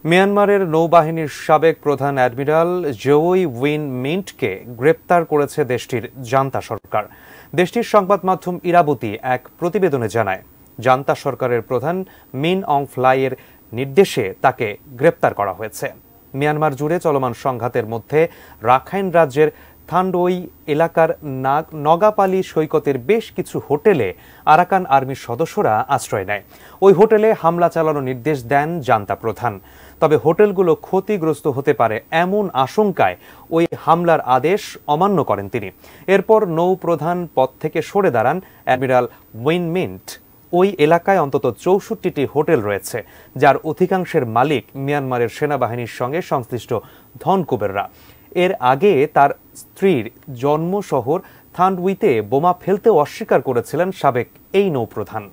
মিয়ানমারের নৌবাহিনীর সাবেক প্রধান অ্যাডমিরাল জোই উইন মিন্টকে গ্রেপ্তার করেছে দেশটির জান্তা সরকার। দেশটির সংবাদ মাধ্যম ইরাবতী এক প্রতিবেদনে জানায়, জান্তা সরকারের প্রধান মিন অং ফ্লাইয়ের নির্দেশে তাকে গ্রেপ্তার করা হয়েছে। মিয়ানমার জুড়ে চলমান সংঘাতের মধ্যে রাখাইন রাজ্যের থান্ডোই এলাকার নগাপালি সৈকতের বেশ কিছু হোটেলে আরাকান আর্মির সদস্যরা আশ্রয় নেয়। ওই হোটেলে হামলা চালানোর নির্দেশ দেন জান্তা প্রধান। তবে হোটেলগুলো ক্ষতিগ্রস্ত হতে পারে এমন আশঙ্কায় ওই হামলার আদেশ অমান্য করেন তিনি। এরপর নৌ প্রধান পদ থেকে সরে দাঁড়ান অ্যাডমিরাল উইন মিন্ট। ওই এলাকায় অন্তত ৬৪টি হোটেল রয়েছে, যার অধিকাংশের মালিক মিয়ানমারের সেনাবাহিনীর সঙ্গে সংশ্লিষ্ট ধনকুবেররা। এর আগে তার স্ত্রীর জন্ম শহর থান্ডউইতে বোমা ফেলতেও অস্বীকার করেছিলেন সাবেক এই নৌপ্রধান।